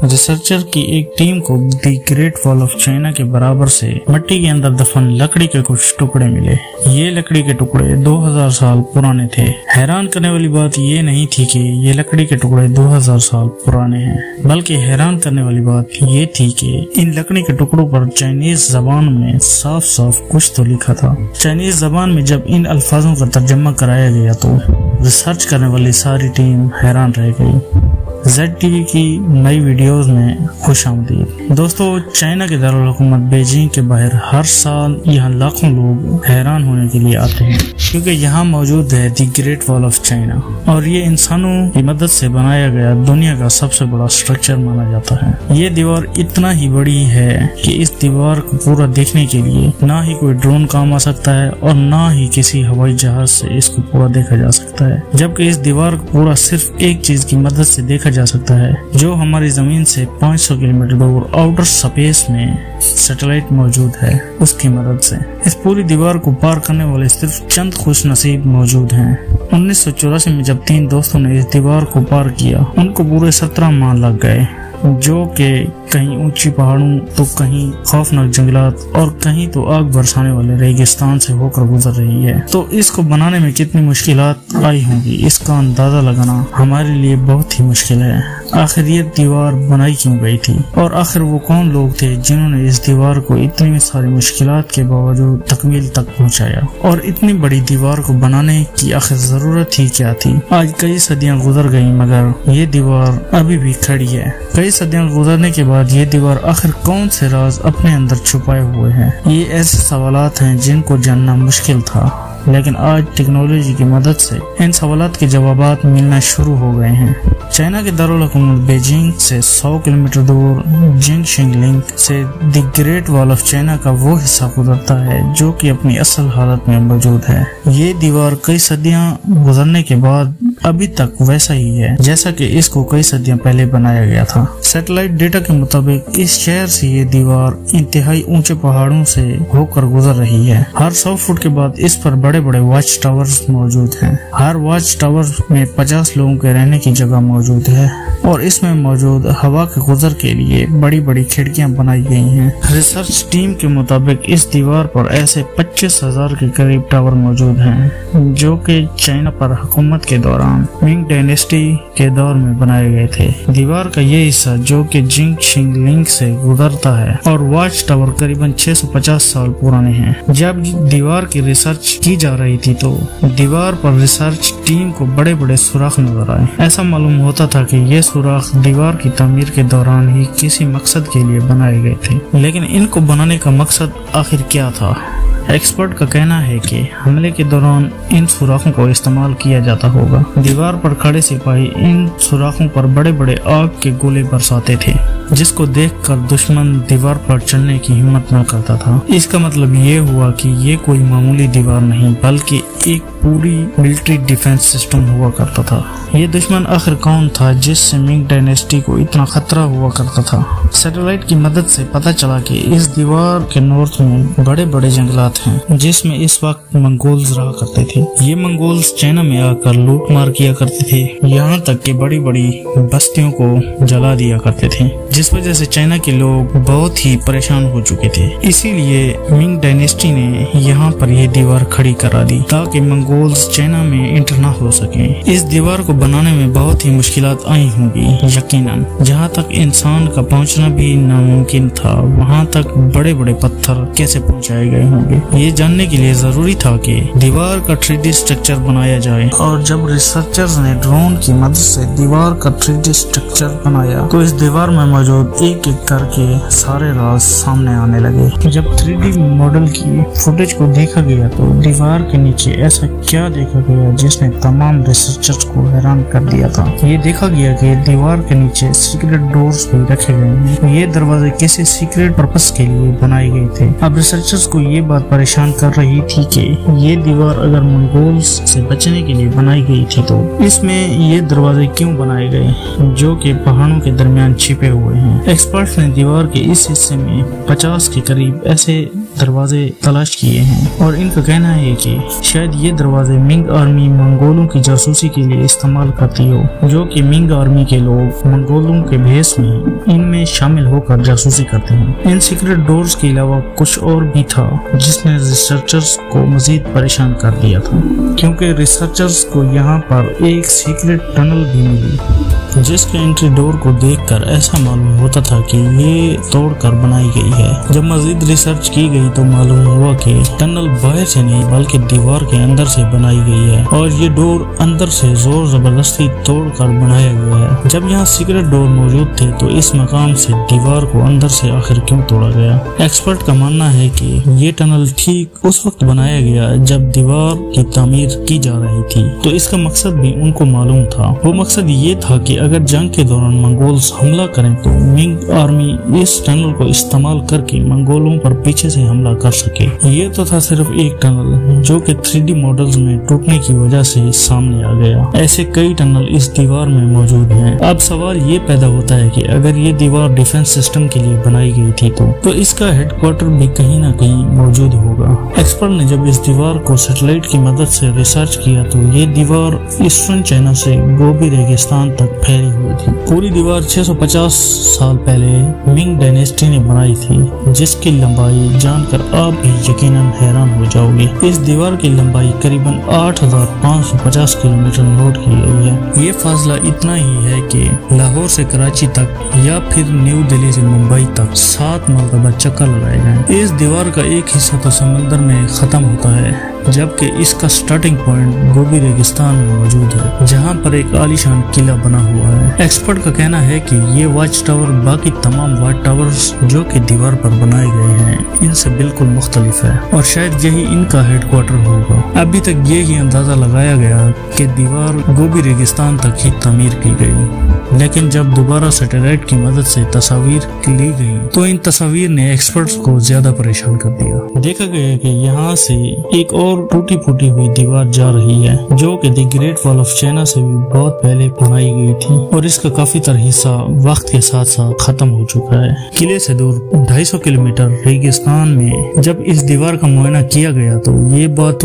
Researcher की एक team को the great wall of China के बराबर से मिट्टी के अंदर दफन लकड़ी के कुछ टुकड़े मिले। ये लकड़ी के टुकड़े 2000 साल पुराने थे। हैरान करने वाली बात ये नहीं थी कि ये लकड़ी के टुकड़े 2000 साल पुराने हैं, बल्कि हैरान करने वाली बात ये थी कि इन लकड़ी के टुकड़ों पर चाइनीज जबान में साफ साफ कुछ तो लिखा था। चाइनीज जबान में जब इन अल्फाजों का तर्जुमा कराया गया तो रिसर्च करने वाली सारी टीम हैरान रह गई। ZTV की नई वीडियोस में खुशामदीद। दोस्तों, चाइना के दारुल हुकूमत बीजिंग के बाहर हर साल यहाँ लाखों लोग हैरान होने के लिए आते हैं, क्योंकि यहाँ मौजूद है the great wall of China और ये इंसानों की मदद से बनाया गया दुनिया का सबसे बड़ा स्ट्रक्चर माना जाता है। ये दीवार इतना ही बड़ी है कि इस दीवार को पूरा देखने के लिए ना ही कोई ड्रोन काम आ सकता है और ना ही किसी हवाई जहाज से इसको पूरा देखा जा सकता है, जबकि इस दीवार को पूरा सिर्फ एक चीज की मदद से देखा जा सकता है, जो हमारी जमीन से 500 किलोमीटर दूर आउटर स्पेस में सैटेलाइट मौजूद है, उसकी मदद से। इस पूरी दीवार को पार करने वाले सिर्फ चंद खुश नसीब मौजूद हैं। 1984 में जब 3 दोस्तों ने इस दीवार को पार किया, उनको पूरे 17 माह लग गए, जो कि कहीं ऊंची पहाड़ों तो कहीं खौफनाक जंगलात और कहीं तो आग बरसाने वाले रेगिस्तान से होकर गुजर रही है। तो इसको बनाने में कितनी मुश्किलात आई होंगी, इसका अंदाजा लगाना हमारे लिए बहुत ही मुश्किल है। आखिर ये दीवार बनाई क्यों गई थी और आखिर वो कौन लोग थे जिन्होंने इस दीवार को इतनी सारी मुश्किलात के बावजूद तकमील तक पहुंचाया, और इतनी बड़ी दीवार को बनाने की आखिर जरूरत ही क्या थी। आज कई सदियां गुजर गई मगर ये दीवार अभी भी खड़ी है। कई सदियां गुजरने के बाद ये दीवार आखिर कौन से राज अपने अंदर छुपाए हुए हैं, ये ऐसे सवालात हैं जिनको जानना मुश्किल था, लेकिन आज टेक्नोलॉजी की मदद से इन सवालात के जवाबात मिलना शुरू हो गए हैं। चाइना के दारुल हुकूमत बीजिंग से 100 किलोमीटर दूर जिंगशिंग लिंक से the great wall of China का वो हिस्सा गुजरता है जो कि अपनी असल हालत में मौजूद है। ये दीवार कई सदियां गुजरने के बाद अभी तक वैसा ही है जैसा कि इसको कई सदियां पहले बनाया गया था। सैटेलाइट डेटा के मुताबिक इस शहर से ये दीवार इंतहाई ऊंचे पहाड़ों से होकर गुजर रही है। हर 100 फुट के बाद इस पर बड़े बड़े वॉच टावर्स मौजूद हैं। हर वॉच टावर में 50 लोगों के रहने की जगह मौजूद है और इसमें मौजूद हवा के गुजर के लिए बड़ी बड़ी खिड़कियां बनाई गई हैं। रिसर्च टीम के मुताबिक इस दीवार पर ऐसे 25,000 के करीब टावर मौजूद हैं, जो कि चाइना पर हुकूमत के दौरान मिंग डायनेस्टी के दौर में बनाए गए थे। दीवार का ये हिस्सा जो कि जिंगशिंग लिंक से गुजरता है और वॉच टावर करीबन 650 साल पुराने हैं। जब दीवार की रिसर्च की जा रही थी तो दीवार पर रिसर्च टीम को बड़े बड़े सुराख नजर आए। ऐसा मालूम होता था कि ये सुराख दीवार की तामीर के दौरान ही किसी मकसद के लिए बनाए गए थे, लेकिन इनको बनाने का मकसद आखिर क्या था? एक्सपर्ट का कहना है कि हमले के दौरान इन सुराखों को इस्तेमाल किया जाता होगा। दीवार पर खड़े सिपाही इन सुराखों पर बड़े बड़े आग के गोले बरसाते थे, जिसको देखकर दुश्मन दीवार पर चढ़ने की हिम्मत न करता था। इसका मतलब ये हुआ कि ये कोई मामूली दीवार नहीं बल्कि एक पूरी मिलिट्री डिफेंस सिस्टम हुआ करता था। ये दुश्मन आखिर कौन था जिससे मिंग डायनेस्टी को इतना खतरा हुआ करता था? सैटेलाइट की मदद से पता चला कि इस दीवार के नॉर्थ में बड़े बड़े जंगलात हैं, जिसमें इस वक्त मंगोल्स रहा करते थे। ये मंगोल्स चाइना में आकर लूट मार किया करते थे, यहाँ तक कि बड़ी बड़ी बस्तियों को जला दिया करते थे, जिस वजह से चाइना के लोग बहुत ही परेशान हो चुके थे। इसीलिए मिंग डायनेस्टी ने यहाँ पर यह दीवार खड़ी करा दी ताकि मंगोल्स चाइना में इंटर न हो सके। इस दीवार को बनाने में बहुत ही मुश्किलात आई होंगी यकीनन। जहाँ तक इंसान का पहुँचना भी नामुमकिन था, वहाँ तक बड़े बड़े पत्थर कैसे पहुँचाए गए होंगे, ये जानने के लिए जरूरी था कि दीवार का 3D स्ट्रक्चर बनाया जाए। और जब रिसर्चर्स ने ड्रोन की मदद से दीवार का 3D स्ट्रक्चर बनाया तो इस दीवार में मौजूद एक एक करके सारे राज सामने आने लगे। जब 3D मॉडल की फुटेज को देखा गया तो दीवार के नीचे ऐसा क्या देखा गया जिसने तमाम रिसर्चर्स को हैरान कर दिया था। ये देखा गया कि दीवार के नीचे सीक्रेट डोर्स भी रखे गए हैं। ये दरवाजे किसी सीक्रेट पर्पस के लिए बनाए गए थे। अब रिसर्चर्स को ये बात परेशान कर रही थी कि ये दीवार अगर मंगोल्स से बचने के लिए बनाई गई थी तो इसमें ये दरवाजे क्यों बनाए गए जो कि पहाड़ों के दरमियान छिपे हुए हुए हैं। एक्सपर्ट्स ने दीवार के इस हिस्से में 50 के करीब ऐसे दरवाजे तलाश किए हैं और इनका कहना है कि शायद ये दरवाजे मिंग आर्मी मंगोलों की जासूसी के लिए इस्तेमाल करती हो, जो कि मिंग आर्मी के लोग मंगोलों के भेष में इनमें शामिल होकर जासूसी करते हैं। इन सीक्रेट डोर्स के अलावा कुछ और भी था जिसने रिसर्चर्स को मजीद परेशान कर दिया था, क्योंकि रिसर्चर्स को यहाँ पर एक सीक्रेट टनल भी मिली जिसके एंट्री डोर को देखकर ऐसा मालूम होता था कि ये तोड़कर बनाई गई है। जब मजीद रिसर्च की गई तो मालूम हुआ कि टनल बाहर से नहीं बल्कि दीवार के अंदर से बनाई गई है और ये डोर अंदर से जोर जबरदस्ती तोड़कर बनाया गया है। जब यहाँ सीक्रेट डोर मौजूद थे तो इस मकाम से दीवार को अंदर से आखिर क्यों तोड़ा गया? एक्सपर्ट का मानना है कि ये टनल ठीक उस वक्त बनाया गया जब दीवार की तामीर की जा रही थी, तो इसका मकसद भी उनको मालूम था। वो मकसद ये था कि अगर जंग के दौरान मंगोल्स हमला करें तो मिंग आर्मी इस टनल को इस्तेमाल करके मंगोलों पर पीछे से हमला कर सके। ये तो था सिर्फ एक टनल जो कि 3D मॉडल्स में टूटने की वजह से सामने आ गया। ऐसे कई टनल इस दीवार में मौजूद हैं। अब सवाल ये पैदा होता है कि अगर ये दीवार डिफेंस सिस्टम के लिए बनाई गई थी तो इसका हेडक्वार्टर भी कहीं न कहीं मौजूद होगा। एक्सपर्ट ने जब इस दीवार को सैटेलाइट की मदद से रिसर्च किया तो ये दीवार ईस्टर्न चाइना से गोबी रेगिस्तान तक फैली हुई थी। पूरी दीवार 650 साल पहले मिंग डायनेस्टी ने बनाई थी, जिसकी लंबाई जानकर आप भी यकीनन हैरान हो जाओगे। इस दीवार की लंबाई करीबन 8550 किलोमीटर नोट की गई है। ये फासला इतना ही है कि लाहौर से कराची तक या फिर न्यू दिल्ली से मुंबई तक 7 मरतबा चक्कर लगाए गए। इस दीवार का एक हिस्सा तो समंदर में खत्म होता है, जबकि इसका स्टार्टिंग पॉइंट गोबी रेगिस्तान में मौजूद है, जहां पर एक आलीशान किला बना हुआ है। एक्सपर्ट का कहना है कि ये वॉच टावर बाकी तमाम वॉच टावर्स जो कि दीवार पर बनाए गए हैं इनसे बिल्कुल मुख्तलिफ है और शायद यही इनका हेडक्वार्टर होगा। अभी तक यही अंदाजा लगाया गया कि दीवार गोबी रेगिस्तान तक ही तामीर की गई, लेकिन जब दोबारा सैटेलाइट की मदद से तस्वीर ली गई तो इन तस्वीर ने एक्सपर्ट्स को ज्यादा परेशान कर दिया। देखा गया कि यहाँ से एक और टूटी फूटी हुई दीवार जा रही है जो कि the great wall of China से भी बहुत पहले बनाई गई थी और इसका काफी तरह हिस्सा वक्त के साथ साथ खत्म हो चुका है। किले से दूर 250 किलोमीटर रेगिस्तान में जब इस दीवार का मुआयना किया गया तो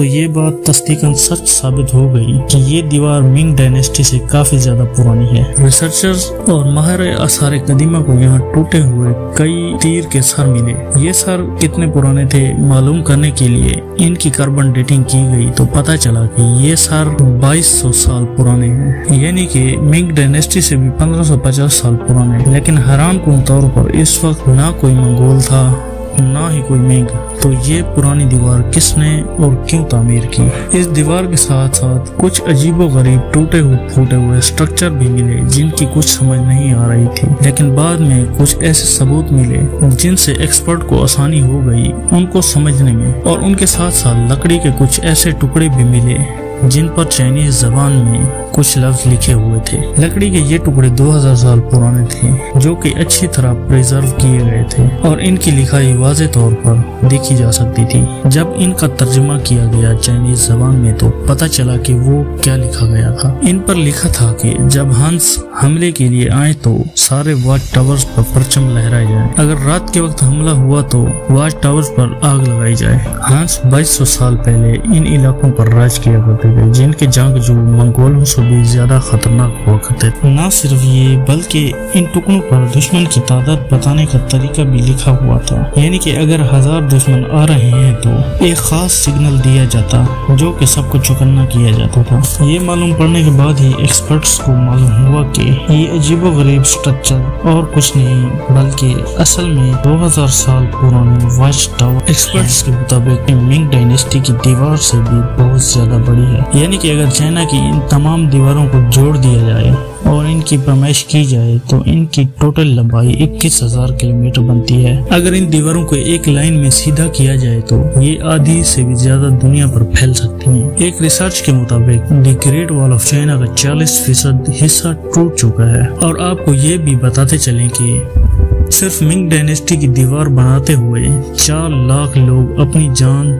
ये बात तस्दीकन सच साबित हो गई कि ये दीवार मिंग डायनेस्टी से काफी ज्यादा पुरानी है। रिसर्चर्स और माहिर आसार कदीमा को यहाँ टूटे हुए कई तीर के सर मिले। ये सर कितने पुराने थे मालूम करने के लिए इनकी कार्बन डेटिंग की गई तो पता चला कि ये सर 2200 साल पुराने हैं, यानी कि मिंग डायनेस्टी से भी 1550 साल पुराने। लेकिन हैरान कुन तौर पर इस वक्त ना कोई मंगोल था ना ही कोई मिंग, तो ये पुरानी दीवार किसने और क्यों तामीर की? इस दीवार के साथ साथ कुछ अजीबो गरीब टूटे फूटे हुए स्ट्रक्चर भी मिले जिनकी कुछ समझ नहीं आ रही थी, लेकिन बाद में कुछ ऐसे सबूत मिले जिनसे एक्सपर्ट को आसानी हो गई उनको समझने में। और उनके साथ साथ लकड़ी के कुछ ऐसे टुकड़े भी मिले जिन पर चाइनीज जबान में कुछ लफ्ज लिखे हुए थे। लकड़ी के ये टुकड़े 2000 साल पुराने थे जो कि अच्छी तरह प्रिजर्व किए गए थे और इनकी लिखाई वाज़े तौर पर देखी जा सकती थी। जब इनका तर्जुमा किया गया चाइनीज जबान में तो पता चला कि वो क्या लिखा गया था। इन पर लिखा था कि जब हंस हमले के लिए आए तो सारे वॉच टावर्स पर परचम लहराए जाए, अगर रात के वक्त हमला हुआ तो वॉच टावर्स पर आग लगाई जाए। हंस 2200 साल पहले इन इलाकों पर राज किया करते थे जिनके जंगजू मंगोलों से भी ज्यादा खतरनाक हुआ करते थे। न सिर्फ ये बल्कि इन टुकड़ों पर दुश्मन की तादाद बताने का तरीका भी लिखा हुआ था, यानी कि अगर 1000 दुश्मन आ रहे हैं तो एक खास सिग्नल दिया जाता जो कि सबको चौकन्ना किया जाता था। ये मालूम पड़ने के बाद ही एक्सपर्ट्स को मालूम हुआ कि ये अजीबोगरीब स्ट्रक्चर और कुछ नहीं बल्कि असल में 2000 साल पुराने वॉच टावर एक्सपर्ट्स के मुताबिक मिंग डायनेस्टी की दीवार से भी बहुत ज्यादा बड़ी है, यानी कि अगर चाइना की इन तमाम दीवारों को जोड़ दिया जाए और इनकी पैमाइश की जाए तो इनकी टोटल लंबाई 21,000 किलोमीटर बनती है। अगर इन दीवारों को एक लाइन में सीधा किया जाए तो ये आधी से भी ज्यादा दुनिया पर फैल सकती हैं। एक रिसर्च के मुताबिक the great wall of China का 40% हिस्सा टूट चुका है। और आपको ये भी बताते चलें कि सिर्फ मिंग डायनेस्टी की दीवार बनाते हुए 4 लाख लोग अपनी जान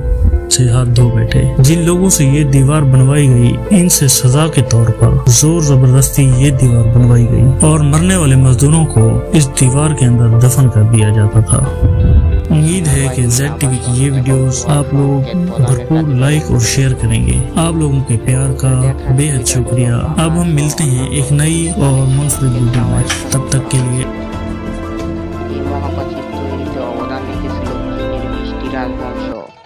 से हाथ धो बैठे। जिन लोगों से ये दीवार बनवाई गई इनसे सजा के तौर पर जोर जबरदस्ती ये दीवार बनवाई गई और मरने वाले मजदूरों को इस दीवार के अंदर दफन कर दिया जाता था। उम्मीद है कि ZTV की ये वीडियोस आप लोग भरपूर लाइक और शेयर करेंगे। आप लोगों के प्यार का बेहद शुक्रिया। अब हम मिलते हैं एक नई और मुनफरिद वीडियो में, तब तक के लिए। এই মহাপ্রাচীর তৈরিতে অবদান রেখেছিল চীনের 20টি রাজবংশ।